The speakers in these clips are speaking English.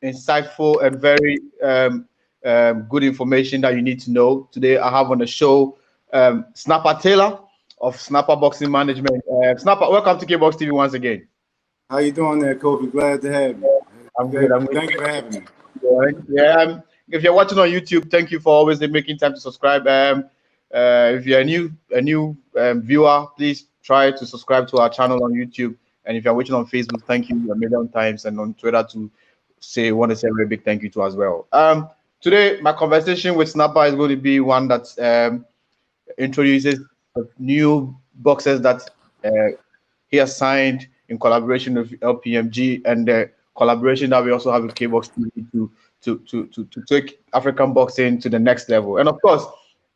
insightful and very good information that you need to know. Today, I have on the show Snapper Taylor of Snapper Boxing Management. Snapper, welcome to Kbox TV once again. How you doing there, Kobe? Glad to have you. I'm good. I'm good. Thank you for having me. Yeah. If you're watching on YouTube, thank you for always making time to subscribe. If you're a new viewer, please try to subscribe to our channel on YouTube. And if you're watching on Facebook, thank you a million times, and on Twitter to want to say a very big thank you to as well. Today, my conversation with Snapper is going to be one that introduces new boxes that he has signed in collaboration with LPMG, and the collaboration that we also have with Kbox TV to take African boxing to the next level. And of course,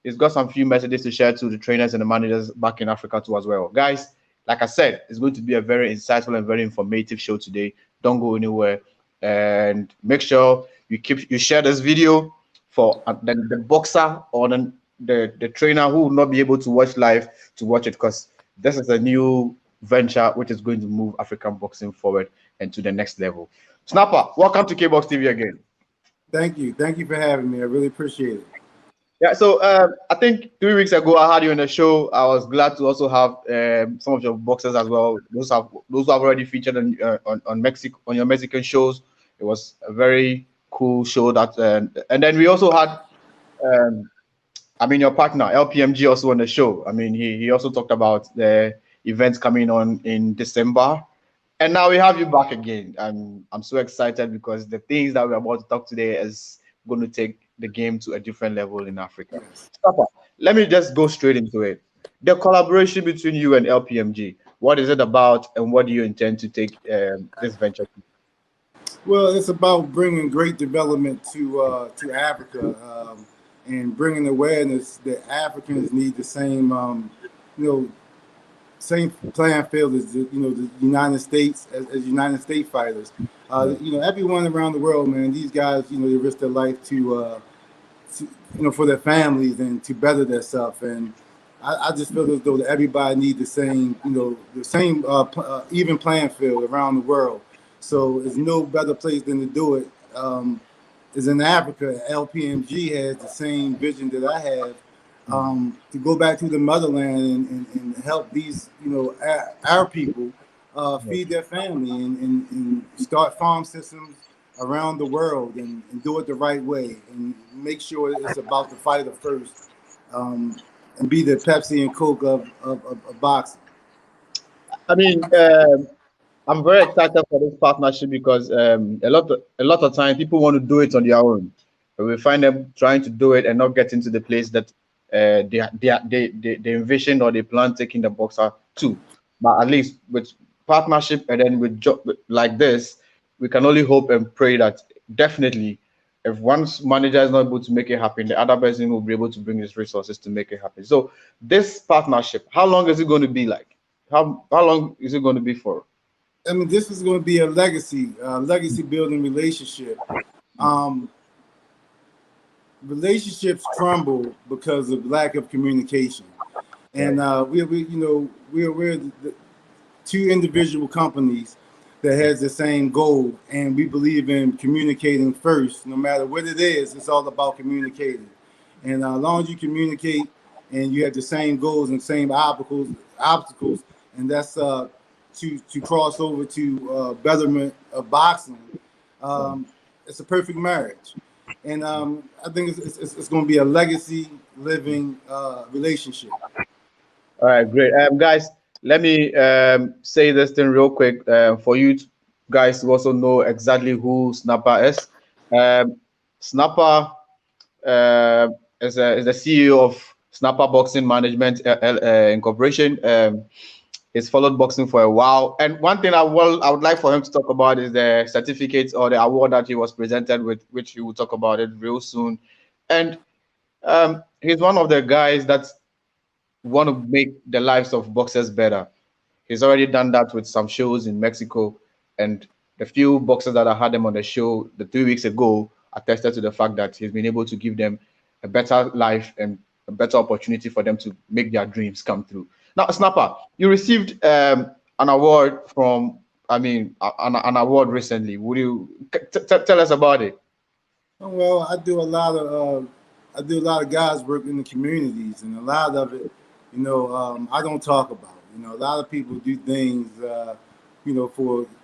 he's got some few messages to share to the trainers and the managers back in Africa too as well. Guys, like I said, it's going to be a very insightful and very informative show today. Don't go anywhere, and make sure you share this video for the boxer or the trainer who will not be able to watch live to watch it, because this is a new venture which is going to move African boxing forward and to the next level. Snapper, welcome to Kbox TV again. Thank you. Thank you for having me. I really appreciate it. Yeah, so I think 3 weeks ago I had you on the show. I was glad to also have some of your boxers as well. Those who have already featured on Mexico, on your Mexican shows. It was a very cool show. That and then we also had your partner LPMG also on the show. I mean, he also talked about the events coming on in December, and now we have you back again. I'm so excited because the things that we're about to talk today is going to take the game to a different level in Africa. Stopper, let me just go straight into it. The collaboration between you and LPMG, what is it about, and what do you intend to take this venture to? Well, it's about bringing great development to Africa, and bringing awareness that Africans need the same same playing field as the United States as United States fighters. Everyone around the world, man, these guys, they risk their life to for their families and to better themselves. And I just feel as though that everybody needs the same, even playing field around the world. So there's no better place than to do it. Is in Africa. LPMG has the same vision that I have, to go back to the motherland and help these, our people feed their family and start farm systems around the world and do it the right way and make sure it's about the fighter first, and be the Pepsi and Coke of boxing. I mean, I'm very excited for this partnership because a lot of time people want to do it on their own, but we find them trying to do it and not getting to the place that they envision or they plan taking the boxer to. But at least with partnership and then with job like this, we can only hope and pray that definitely, if one manager is not able to make it happen, the other person will be able to bring his resources to make it happen. So this partnership, how long is it going to be like? How long is it going to be for? I mean, this is going to be a legacy building relationship. Relationships crumble because of lack of communication, and we're the two individual companies that has the same goal, and we believe in communicating first. No matter what it is, it's all about communicating. And as long as you communicate and you have the same goals and same obstacles, and that's to cross over to betterment of boxing, it's a perfect marriage. And I think it's going to be a legacy living relationship. All right, great. Guys, let me say this thing real quick for you guys to also know exactly who Snapper is. Snapper is the CEO of Snapper Boxing Management Incorporation. He's followed boxing for a while, and one thing I would like for him to talk about is the certificates or the award that he was presented with, which he will talk about it real soon. And he's one of the guys that want to make the lives of boxers better. He's already done that with some shows in Mexico, and the few boxers that I had him on the show the 3 weeks ago attested to the fact that he's been able to give them a better life and a better opportunity for them to make their dreams come true. Now, Snapper, you received an award from I mean, an award recently. Would you tell us about it? Oh, well, I do a lot of guys work in the communities, and a lot of it, I don't talk about. A lot of people do things, for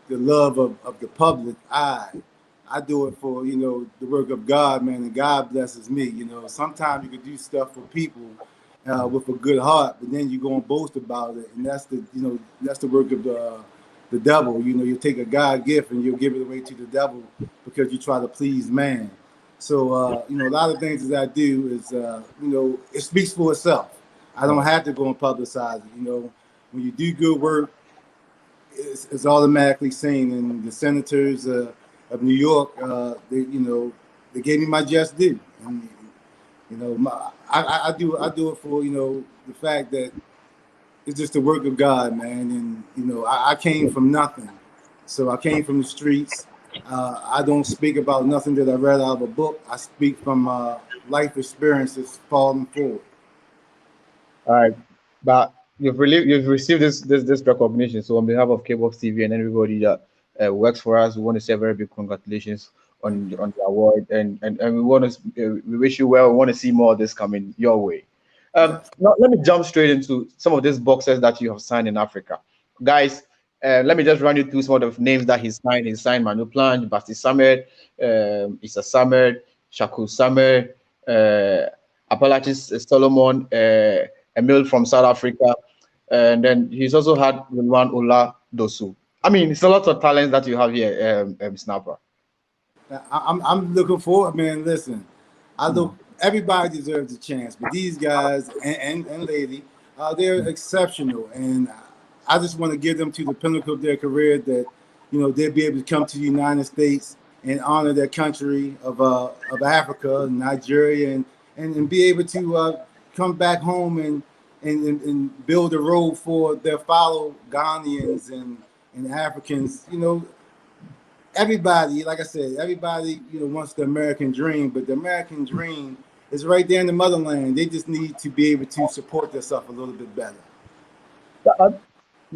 the love of the public eye. I do it for the work of God, man, and God blesses me. Sometimes you can do stuff for people with a good heart, but then you go and boast about it, and that's the work of the devil. You take a God gift and you'll give it away to the devil because you try to please man. So, a lot of things that I do is, it speaks for itself. I don't have to go and publicize it. When you do good work, it's automatically seen. And the senators of New York, they gave me my just due. And, I do it for, the fact that it's just the work of God, man. And, I came from nothing. So I came from the streets. I don't speak about nothing that I read out of a book. I speak from life experiences falling forward. All right, but you've received this recognition. So on behalf of Kbox TV and everybody that works for us, we want to say a very big congratulations Thank on you. the award, and we want to we wish you well. We want to see more of this coming your way. Yes. Now let me jump straight into some of these boxes that you have signed in Africa, guys. Let me just run you through some of the names that he signed. He signed Manu Plange, Basti Samed, Issa Samed, Shakur Samed, Appalachian Solomon, Emil from South Africa, and then he's also had Rilwan Ola Dosu. I mean, it's a lot of talents that you have here, Snapper. I'm looking forward, man. Listen, I look. Everybody deserves a chance, but these guys and lady, they're exceptional, and I just want to give them to the pinnacle of their career. That they'll be able to come to the United States and honor their country of Africa, Nigeria, and be able to come back home and build a road for their fellow Ghanaians and Africans. Everybody, like I said, everybody, wants the American dream, but the American dream is right there in the motherland. They just need to be able to support themselves a little bit better. Uh,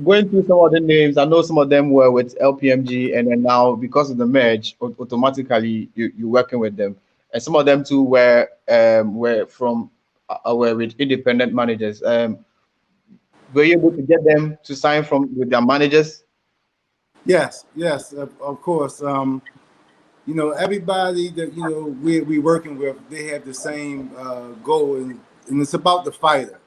Going through some of the names, I know some of them were with LPMG, and then now because of the merge, automatically you're working with them, and some of them too were from were with independent managers. Were you able to get them to sign from with their managers? Yes, yes, of course. Everybody that we working with, they have the same goal, and it's about the fighter,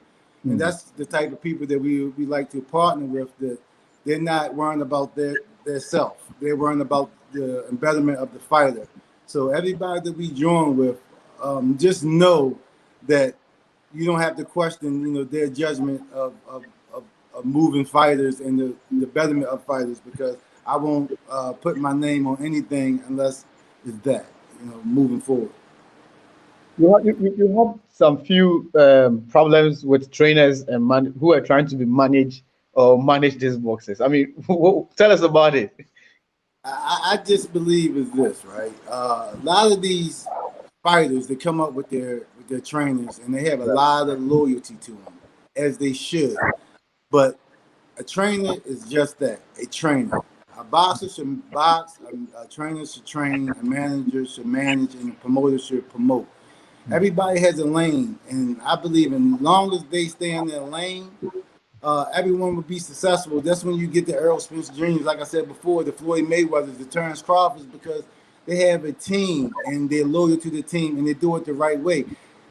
and Hmm. that's the type of people that we like to partner with. That they're not worrying about their self; they're worrying about the embetterment of the fighter. So everybody that we join with, just know that you don't have to question, their judgment of moving fighters and the betterment of fighters because I won't put my name on anything unless it's that, moving forward. You have some few problems with trainers and who are trying to be managed or manage these boxes. I mean, tell us about it. I just believe is this, right? A lot of these fighters that come up with their trainers and they have a lot of loyalty to them, as they should. But a trainer is just that, a trainer. A boxer should box, a trainer should train, a manager should manage, and a promoter should promote. Everybody has a lane, and I believe in long as they stay in their lane, everyone will be successful. That's when you get the Errol Spence Jr.'s, like I said before, the Floyd Mayweathers, the Terrence Crawfords, because they have a team and they're loyal to the team and they do it the right way.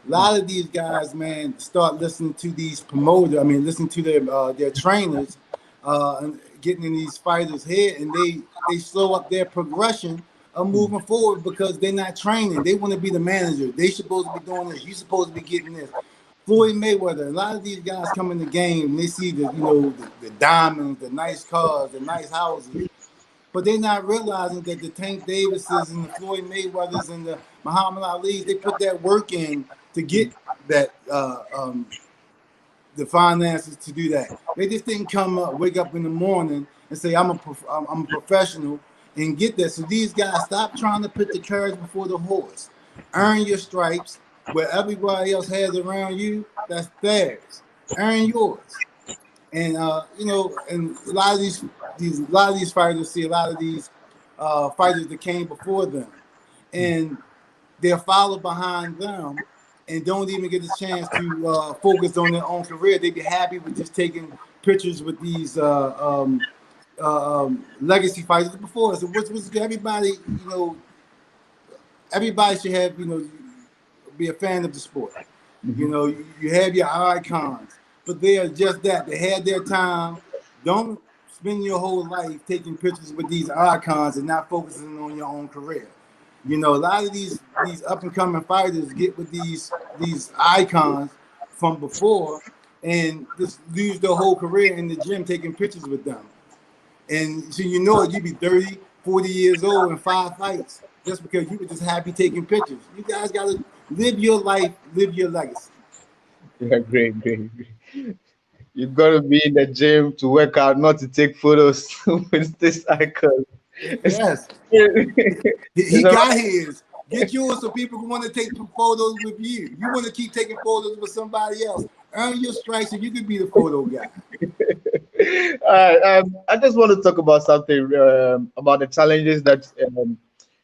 A lot of these guys, man, start listening to these promoters. I mean, listen to their trainers, and getting in these fighters' head, and they slow up their progression of moving forward because they're not training. They want to be the manager. They supposed to be doing this. You supposed to be getting this. Floyd Mayweather. A lot of these guys come in the game and they see the diamonds, the nice cars, the nice houses, but they're not realizing that the Tank Davises and the Floyd Mayweathers and the Muhammad Ali's, they put that work in to get that the finances to do that. They just didn't come up, wake up in the morning and say, I'm a professional and get that. So these guys, stop trying to put the carriage before the horse. Earn your stripes where everybody else has around you. That's theirs. Earn yours. And and a lot of these a lot of these fighters see a lot of these fighters that came before them, and they'll follow behind them and don't even get a chance to focus on their own career. They'd be happy with just taking pictures with these legacy fighters before us. So what's everybody, everybody should have, be a fan of the sport. You have your icons, but they are just that. They had their time. Don't spend your whole life taking pictures with these icons and not focusing on your own career. A lot of these up and coming fighters get with these icons from before and just lose their whole career in the gym taking pictures with them. And so you'd be 30, 40 years old in 5 fights just because you were just happy taking pictures. You guys got to live your life, live your legacy. Yeah, great, great, great. You've got to be in the gym to work out, not to take photos with this icon. It's, Yes. He it's a, got his. Get yours so people want to take photos with you. You want to keep taking photos with somebody else. Earn your stripes and you can be the photo guy. all right, I just want to talk about something about the challenges that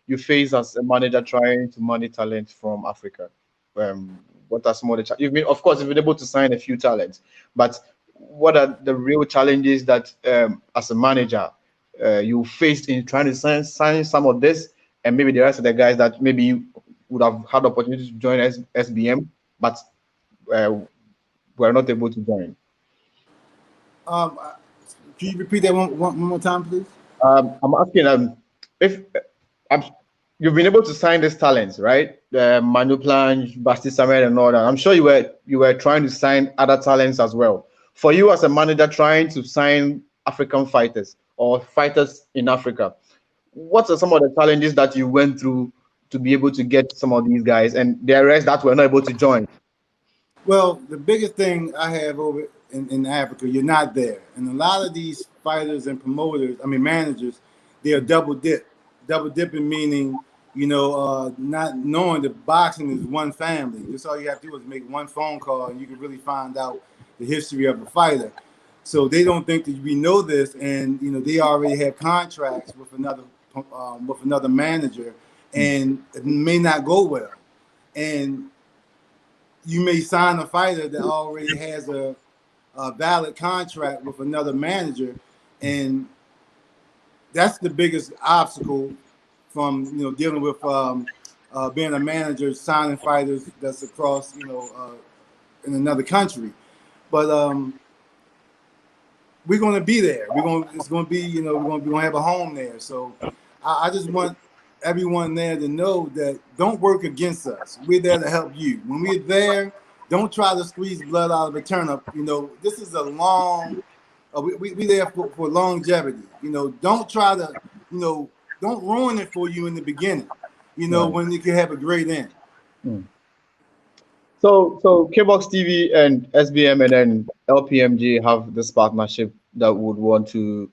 you face as a manager trying to manage talent from Africa. What are some of the You've been, of course, you've been able to sign a few talents, but what are the real challenges that, as a manager, you faced in trying to sign some of this, and maybe the rest of the guys that maybe you would have had opportunity to join SBM, but were not able to join? Um, can you repeat that one more time, please? I'm asking if I'm, you've been able to sign these talents, right? Manu Plange, Basti Samuel, and all that. I'm sure you were trying to sign other talents as well. For you as a manager trying to sign African fighters or fighters in Africa, what are some of the challenges that you went through to be able to get some of these guys and the rest that were not able to join? Well, the biggest thing I have over in Africa, you're not there. And a lot of these fighters and promoters, managers, they're double dip. Double dipping meaning, not knowing that boxing is one family. Just all you have to do is make one phone call and you can really find out the history of the fighter. So they don't think that we know this, and they already have contracts with another manager, and it may not go well. And you may sign a fighter that already has a valid contract with another manager, and that's the biggest obstacle from dealing with being a manager, signing fighters that's across in another country. But we're going to be there. It's going to be we're going to have a home there. So I just want everyone there to know that don't work against us. We're there to help you. When we're there, don't try to squeeze blood out of a turnip. This is a long. We there for longevity. Don't try to don't ruin it for you in the beginning. When you can have a great end. So Kbox TV and SBM and then LPMG have this partnership that would want to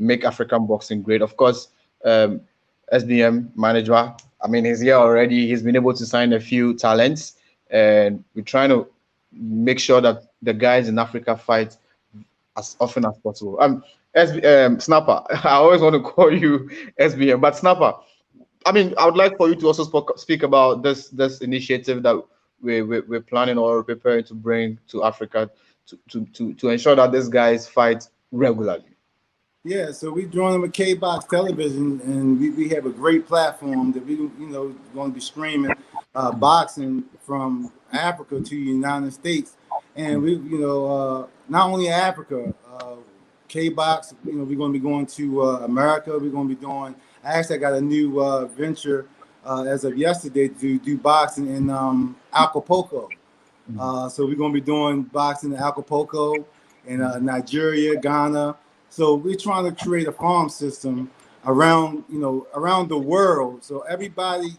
make African boxing great. Of course, SBM manager, he's here already. He's been able to sign a few talents, and we're trying to make sure that the guys in Africa fight as often as possible. Snapper, I always want to call you SBM, but Snapper, I would like for you to also speak about this initiative that we're planning or preparing to bring to Africa to ensure that these guys fight regularly. Yeah, so we joined with Kbox Television, and we have a great platform that we going to be streaming boxing from Africa to the United States, and we not only Africa, Kbox, we're going to be going to America. We're going to be doing. I actually got a new venture as of yesterday to do boxing in Acapulco. So we're going to be doing boxing in Acapulco, in Nigeria, Ghana. So we're trying to create a farm system around the world, so everybody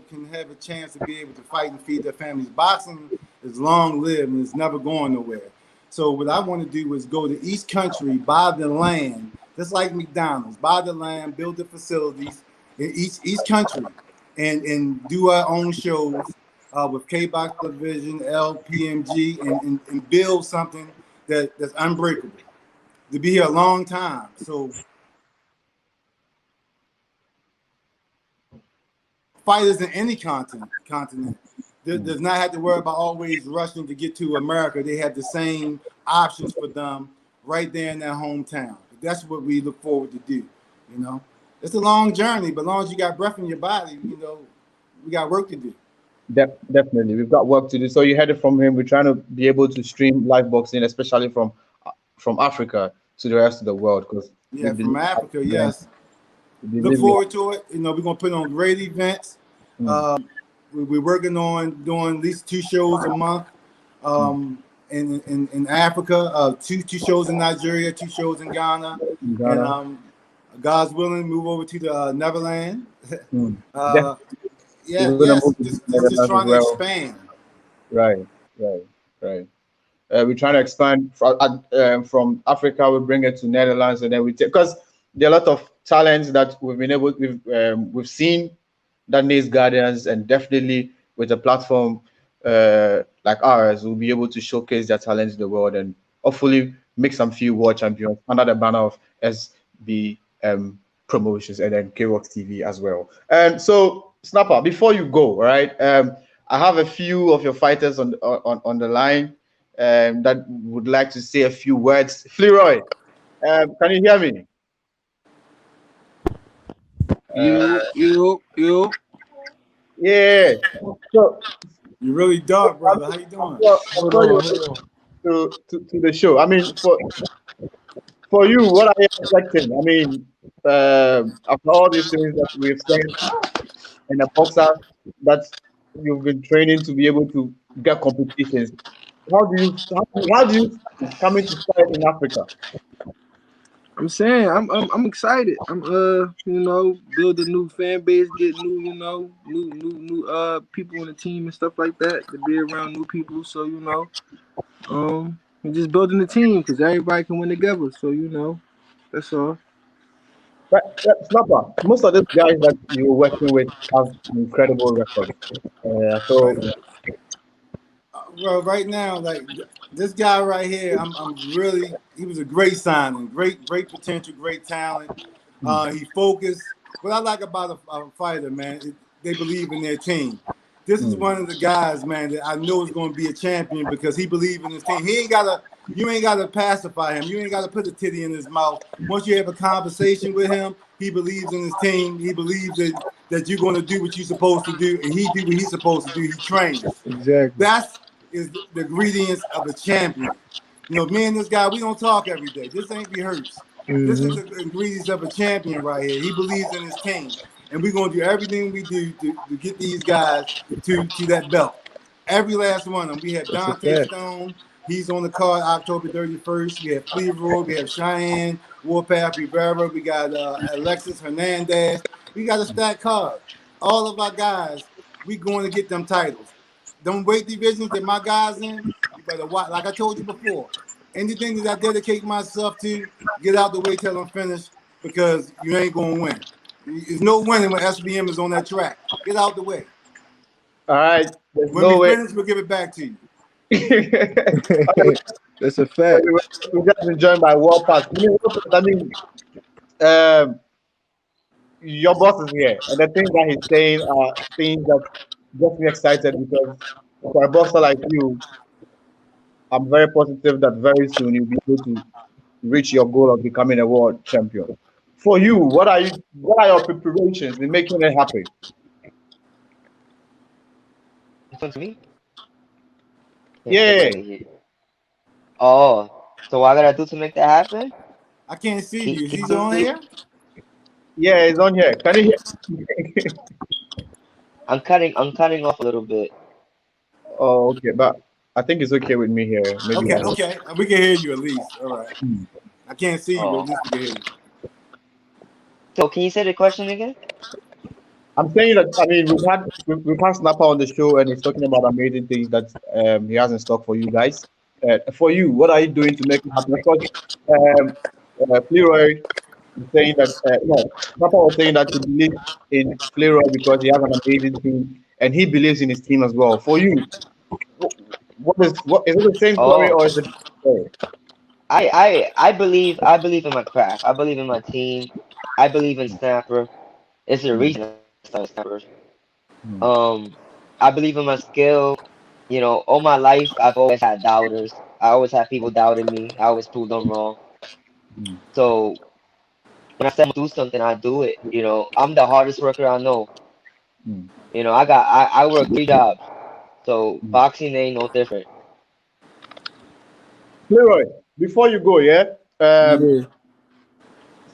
can have a chance to be able to fight and feed their families. Boxing is long lived and it's never going nowhere. So what I want to do is go to each country, buy the land, just like McDonald's, buy the land, build the facilities in each country, and do our own shows with Kbox Television, LPMG, and build something that's unbreakable. to be here a long time. So fighters in any continent does not have to worry about always rushing to get to America. They have the same options for them right there in their hometown. That's what we look forward to do. You know, it's a long journey, but as long as you got breath in your body, you know, we got work to do. Definitely, we've got work to do. So you heard it from him. We're trying to be able to stream live boxing, especially from Africa to the rest of the world, because Yeah, from Africa, yeah, yes. Look forward to it. You know, we're gonna put on great events. We're working on doing at least 2 shows a month. In Africa, two shows in Nigeria, 2 shows in Ghana, and God's willing, move over to the Netherlands. Just trying to expand. Right. We're trying to expand from Africa. We bring it to Netherlands, and then we take, because there are a lot of talents that we've seen that needs guidance, and definitely with a platform like ours, we'll be able to showcase their talents in the world and hopefully make some few world champions under the banner of SB Promotions and then Kbox TV as well. And so, Snapper, before you go, right? I have a few of your fighters on the line that would like to say a few words. Fleroy, can you hear me? You. Yeah. So you're really dark, brother. How you doing? Hold on. To the show. I mean, for you, what are you expecting? I mean, after all these things that we've seen in a boxer that you've been training to be able to get competitions, how do you come into fight in Africa? I'm saying I'm excited. I'm build a new fan base, get new people on the team and stuff like that, to be around new people. So and just building the team because everybody can win together. So that's all. But Snapper, most of these guys that you're working with have incredible records. So well, right now, like this guy right here, I'm really, he was a great signing, great potential, great talent. He focused. What I like about a fighter, man, they believe in their team. This is one of the guys, man, that I know is going to be a champion because he believes in his team. You ain't gotta pacify him. You ain't gotta put a titty in his mouth. Once you have a conversation with him, he believes in his team. He believes that you're going to do what you're supposed to do, and he do what he's supposed to do. He trains. Exactly. That's the ingredients of a champion. You know, me and this guy, we don't talk every day. This ain't rehearsed. This is the ingredients of a champion right here. He believes in his team, and we're going to do everything we do to get these guys to that belt. Every last one of them. We have Dante Stone. He's on the card October 31st. We have Leroy. We have Cheyenne, Warpath Rivera. We got Alexis Hernandez. We got a stacked card. All of our guys, we going to get them titles. Them weight divisions that my guys in, you better watch. Like I told you before, anything that I dedicate myself to, get out the way till I'm finished because you ain't going to win. There's no winning when SBM is on that track. Get out the way. All right. When we finish, we'll give it back to you. That's a fact. We just enjoying my Warpath. I mean, your boss is here, and the things that he's saying are things that get me excited because for a boxer like you, I'm very positive that very soon you'll be able to reach your goal of becoming a world champion. For you, what are your preparations in making it happen? To me? Yeah. Oh, so what I gotta do to make that happen? I can't see you. He's on here? Yeah, he's on here. Can you hear? I'm cutting off a little bit. Oh, okay, but I think it's okay with me here. Maybe okay. We can hear you at least. All right. I can't see you, but at least we can hear you. So can you say the question again? I'm saying that we've had Snapper on the show and he's talking about amazing things that he has in stock for you guys. For you, what are you doing to make it happen? Because Fleroy is saying that Snapper was saying that he believes in Fleroy because he has an amazing team and he believes in his team as well. For you, what is it the same story or is it? I believe in my craft. I believe in my team. I believe in snapper. It's the Mm, reason I started snapper. mm, Um, I believe in my skill. You know, all my life I've always had doubters. I always had people doubting me. I always proved them wrong. mm, So when I said I'm gonna do something, I do it. You know, I'm the hardest worker I know. mm, You know, I work 3 jobs. So mm. boxing ain't no different. Leroy, before you go, yeah, Yeah,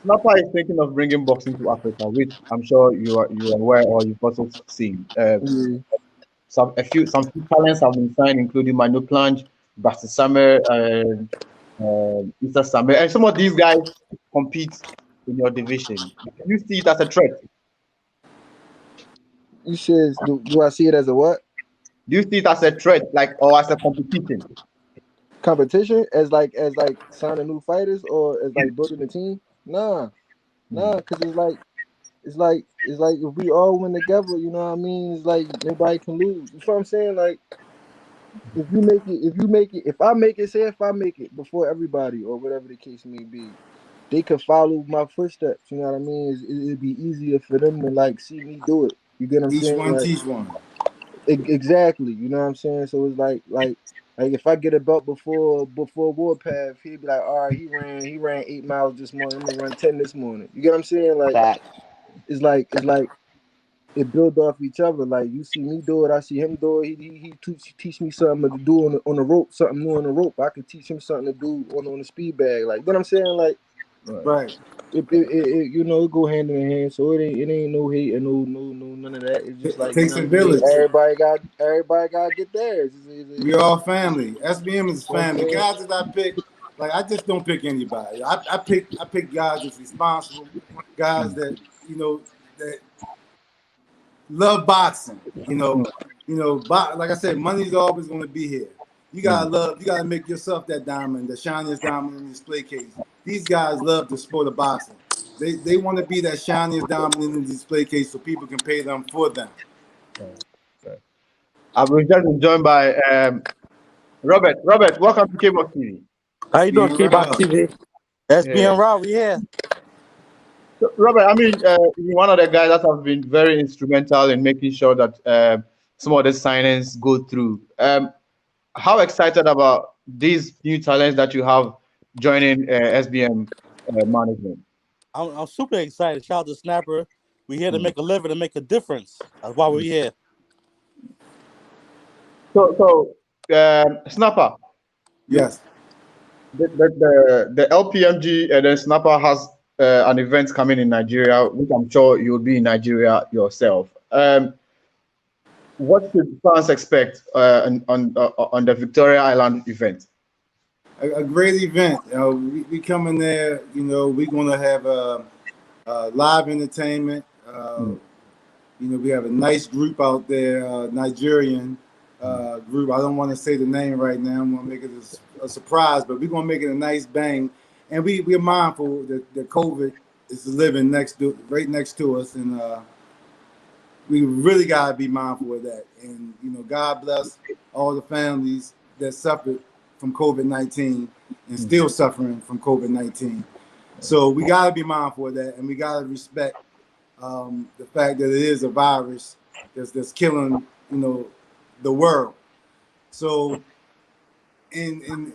Snapper is thinking of bringing boxing to Africa, which I'm sure you are aware or you've also seen. yeah. Some few talents have been signed, including Manu Plange, Basti Samer, Issa Samer, and some of these guys compete in your division. Do you see it as a threat? You said, do I see it as a what? Do you see it as a threat, like or as a competition? Competition as like signing new fighters or as like building a team? Nah, Mm, nah, because it's like if we all win together, you know what I mean? It's like nobody can lose. You know what I'm saying? Like if I make it, say if I make it before everybody or whatever the case may be, they could follow my footsteps. You know what I mean? It'd be easier for them to like see me do it. You get what I'm Each saying? one Like teach one. exactly. You know what I'm saying? So it's like if I get a belt before Warpath, he'd be like, all right, he ran 8 miles this morning. I'm gonna run 10 this morning. You get what I'm saying? Like Fact. it's like it build off each other. Like you see me do it, I see him do it. He teach me something to do on the rope, something new on the rope. I can teach him something to do on the speed bag. Like you know what I'm saying? Like right. Right. it go hand in hand. So it ain't no hate and no none of that. It's just It like you takes know a what I mean. village. Everybody got to get theirs. We all family. SBM is You know what I'm family. saying? Guys that I pick, like I just don't pick anybody. I pick guys that's responsible, guys Mm, that that love boxing. mm, Like I said, money's always going to be here. You mm. gotta love. You gotta make yourself that diamond, the shiniest diamond in the display case. These guys love the sport of boxing. They want to be that shiniest diamond in the display case so people can pay them for them. Right, right. I was just joined by Robert. Robert, welcome to Kbox TV. How That's you doing, being Kbox real. TV? Yeah. SBN Raw, we here. So, Robert, I mean, you're one of the guys that have been very instrumental in making sure that some of the signings go through. How excited about these new talents that you have joining SBM management? I'm super excited. Shout out to Snapper. We here to Mm. make a living and make a difference. That's why we're here. So, Snapper, you, Yes. the LPMG and then Snapper has an event coming in Nigeria, which I'm sure you'll be in Nigeria yourself. What should fans expect on the Victoria Island event? A great event. We come in there. We're gonna have live entertainment. Mm, We have a nice group out there, Nigerian mm, group. I don't want to say the name right now. I'm gonna make it a surprise, but we're gonna make it a nice bang. And we're mindful that the COVID is living right next to us, and we really gotta be mindful of that. And God bless all the families that suffered from COVID-19 and mm. still suffering from COVID-19. So we gotta be mindful of that, and we gotta respect the fact that it is a virus that's killing, the world. So, in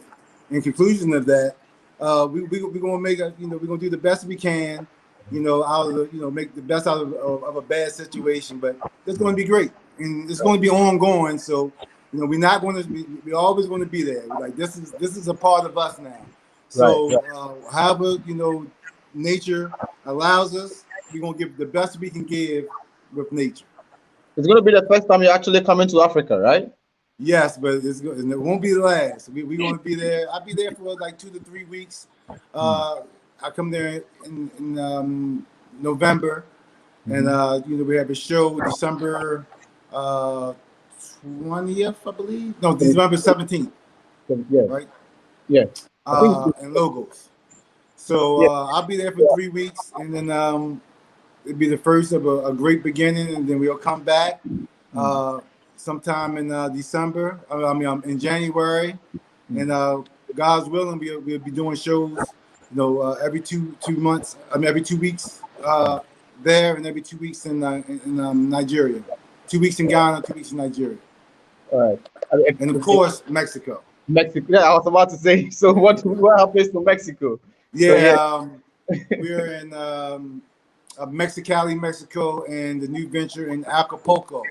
conclusion of that, we're gonna we're gonna do the best we can, out of make the best out of a bad situation. But it's gonna be great, and it's gonna be ongoing. So, we're not going to we're always going to be there. Like this is a part of us now. Right, So, right. however nature allows us, we're gonna give the best we can give with nature. It's going to be the first time you're actually coming to Africa, right? Yes, but it won't be the last. We're going to be there. I'll be there for like 2 to 3 weeks. Mm, I come there in November, and mhm. we have a show December 20th, I believe. No, So, December 17th, yeah, right? yeah. I think, And Logos. So yeah. I'll be there for 3 weeks, and then it'll be the first of a great beginning, and then we'll come back Mm, uh, sometime in December. I mean, in January, mm, and God's willing, we'll be doing shows, every two months. I mean, every 2 weeks there, and every 2 weeks in Nigeria. 2 weeks in Ghana, 2 weeks in Nigeria, All right. I mean, and of course Mexico. Mexico. Yeah, I was about to say. So what happens to Mexico? So Yeah, we're in Mexicali, Mexico, and the new venture in Acapulco,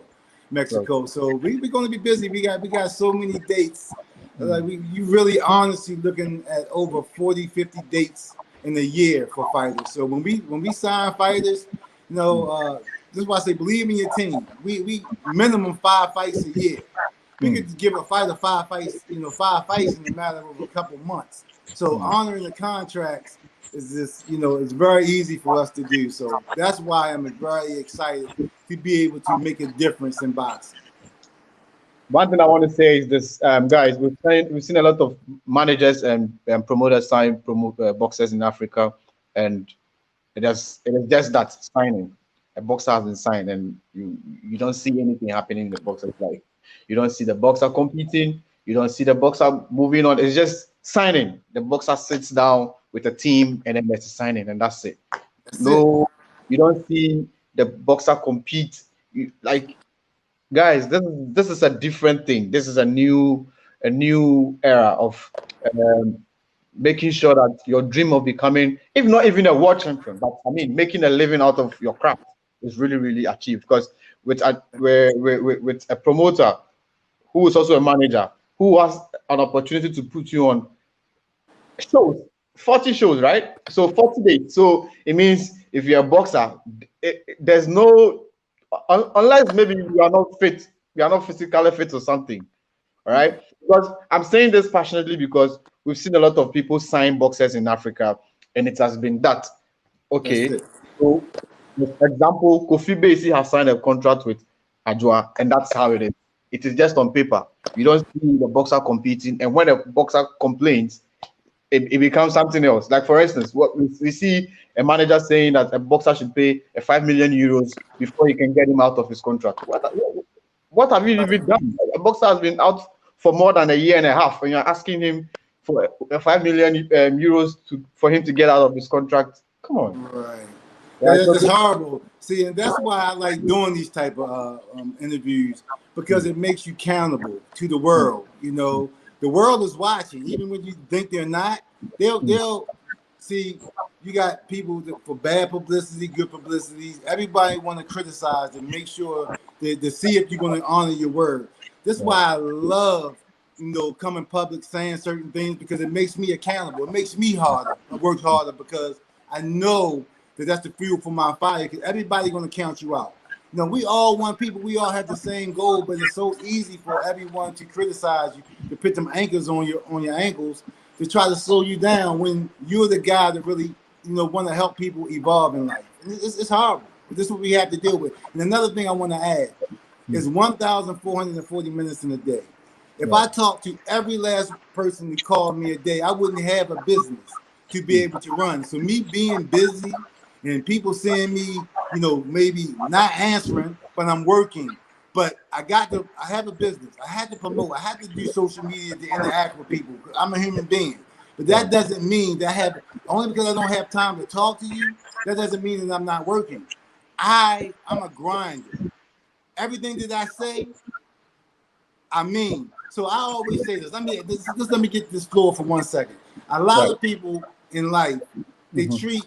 Mexico. So we're going to be busy. We got so many dates. Like you really honestly looking at over 40, 50 dates in a year for fighters. So when we sign fighters, this is why I say believe in your team. We minimum 5 fights a year. We could give a fighter 5 fights, 5 fights in a matter of a couple months. So honoring the contracts is just, it's very easy for us to do. So that's why I'm very excited to be able to make a difference in boxing. one thing I want to say is this, guys. We've seen a lot of managers and promoters sign boxers in Africa, and it is just that signing. A boxer has been signed, and you don't see anything happening in the boxer's life. You don't see the boxer competing. You don't see the boxer moving on. It's just signing. The boxer sits down with a team, and then there's a signing, and that's it. You don't see the boxer compete. Guys, this is a different thing. This is a new era of making sure that your dream of becoming, if not even a world champion, but I mean making a living out of your craft is really, really achieved. Because with a promoter who is also a manager who has an opportunity to put you on shows, 40 shows, right? So 40 days. So it means if you're a boxer, there's no, unless maybe you are not fit, you are not physically fit or something. All right. Because I'm saying this passionately because we've seen a lot of people sign boxers in Africa, and it has been that. Okay. So, for example, Kofi Basi has signed a contract with Ajua, and that's how it is. It is just on paper. You don't see the boxer competing, and when a boxer complains, it becomes something else. Like for instance, what we see a manager saying that a boxer should pay a 5 million euros before he can get him out of his contract. What have you even done? A boxer has been out for more than a year and a half, and you're asking him for a 5 million euros for him to get out of his contract. Come on. Right. It's horrible. See, and that's why I like doing these type of interviews, because it makes you accountable to the world. The world is watching, even when you think they're not. They'll see. You got people for bad publicity, good publicity. Everybody want to criticize and make sure to see if you're going to honor your word. This is why I love, coming public saying certain things, because it makes me accountable. It makes me harder. I work harder because I know that's the fuel for my fire. Because everybody's going to count you out. We all want people. We all have the same goal, but it's so easy for everyone to criticize you, to put them anchors on your ankles, to try to slow you down when you're the guy that really, want to help people evolve in life. And it's horrible. But this is what we have to deal with. And another thing I want to add is 1,440 minutes in a day. If I talk to every last person who called me a day, I wouldn't have a business to be able to run. So me being busy and people seeing me, maybe not answering, but I'm working. But I have a business. I had to promote. I had to do social media to interact with people. I'm a human being. But that doesn't mean that only because I don't have time to talk to you, that doesn't mean that I'm not working. I'm a grinder. Everything that I say, I mean. So I always say this. Just let me get this floor for 1 second. A lot of people in life, they treat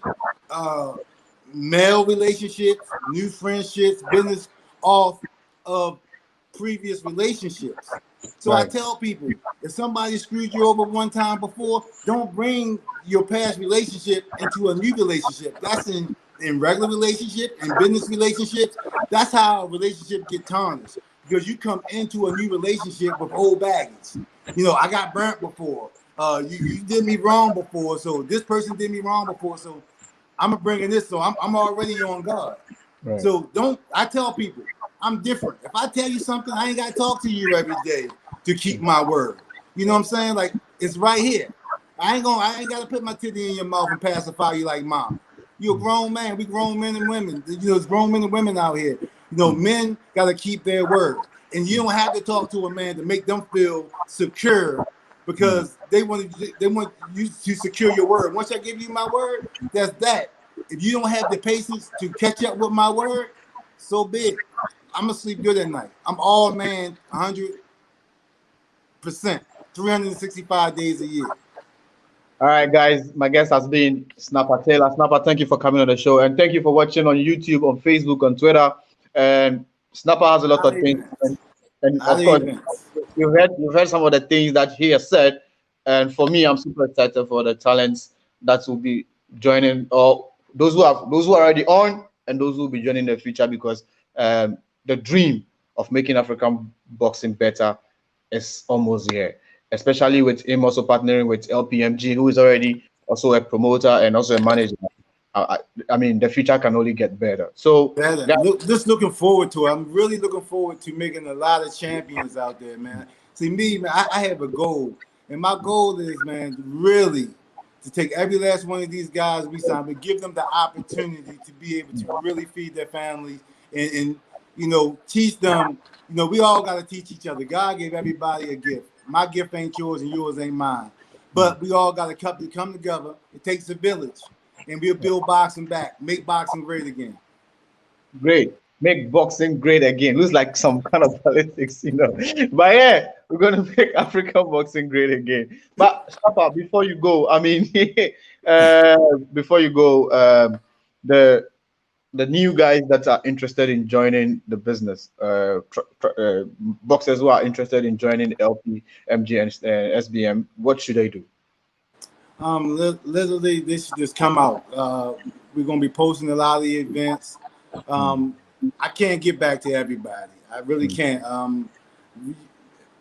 male relationships, new friendships, business off of previous relationships. So I tell people, if somebody screwed you over one time before, don't bring your past relationship into a new relationship. That's in regular relationship and business relationships. That's how a relationship get tarnished, because you come into a new relationship with old baggage. I got burnt before. You did me wrong before. So this person did me wrong before. So I'm bringing this. So I'm already on guard. Right. So I tell people, I'm different. If I tell you something, I ain't got to talk to you every day to keep my word. You know what I'm saying? Like, it's right here. I ain't got to put my titty in your mouth and pacify you like mom. You're a grown man. We grown men and women. It's grown men and women out here. Men got to keep their word. And you don't have to talk to a man to make them feel secure, because they want you to secure your word. Once I give you my word, that's that. If you don't have the patience to catch up with my word, so be it. I'm gonna sleep good at night. I'm all man, 100%, 365 days a year. All right, guys. My guest has been Snapper Taylor. Snapper, thank you for coming on the show, and thank you for watching on YouTube, on Facebook, on Twitter. And Snapper has a lot Not of things, events. and Not of course, events. you've heard some of the things that he has said. And for me, I'm super excited for the talents that will be joining, or those who are already on, and those who will be joining in the future, because the dream of making African boxing better is almost here, especially with him also partnering with LPMG, who is already also a promoter and also a manager. I mean, the future can only get better. So, Better. guys, Just looking forward to it. I'm really looking forward to making a lot of champions out there, man. See, me, man, I have a goal. And my goal is, man, really to take every last one of these guys we sign, but give them the opportunity to be able to really feed their families and teach them. We all got to teach each other. God gave everybody a gift. My gift ain't yours and yours ain't mine. But we all got to come together. It takes a village. And we'll build boxing back, make boxing great again. great. Make boxing great again. Looks like some kind of politics. But yeah, we're gonna make African boxing great again. But Stapa, before you go, I mean, before you go, the new guys that are interested in joining the business, boxers who are interested in joining LP, MG, and SBM, what should they do? Literally, this should just come out. We're gonna be posting a lot of the events. I can't get back to everybody. I really can't.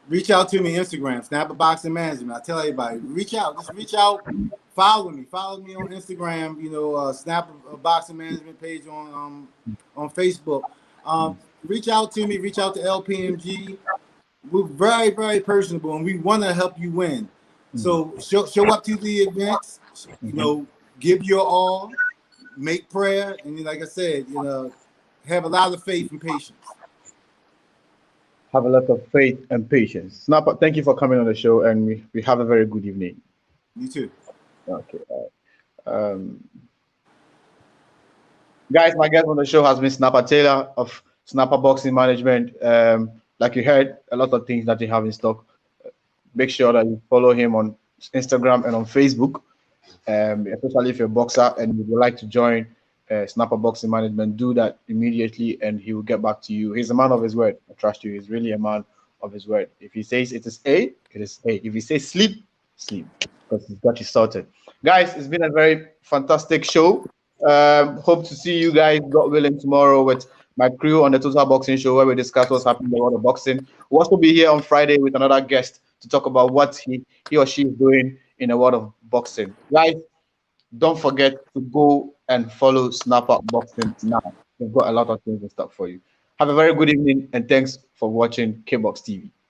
Reach out to me on Instagram, Snapper Boxing Management. I tell everybody, reach out. Just reach out. Follow me. Follow me on Instagram. Snapper Boxing Management page on Facebook. Reach out to me. Reach out to LPMG. We're very, very personable, and we want to help you win. So show up to the events. Give your all. Make prayer, and like I said, have a lot of faith and patience. Have a lot of faith and patience. Snapper, thank you for coming on the show, and we have a very good evening. You too. Okay. Guys, my guest on the show has been Snapper Taylor of Snapper Boxing Management. Like you heard, a lot of things that you have in stock. Make sure that you follow him on Instagram and on Facebook, especially if you're a boxer and you would like to join Snapper Boxing Management. Do that immediately, and he will get back to you. He's a man of his word. I trust you. He's really a man of his word. If he says it is A, it is A. If he says sleep, sleep, because he's got you sorted. Guys, it's been a very fantastic show. Hope to see you guys, God willing, tomorrow with my crew on the Total Boxing Show, where we discuss what's happening in the world of boxing. We'll also be here on Friday with another guest to talk about what he or she is doing in the world of boxing. Guys, don't forget to go and follow Snapper Boxing now. We've got a lot of things in stock for you. Have a very good evening, and thanks for watching Kbox TV.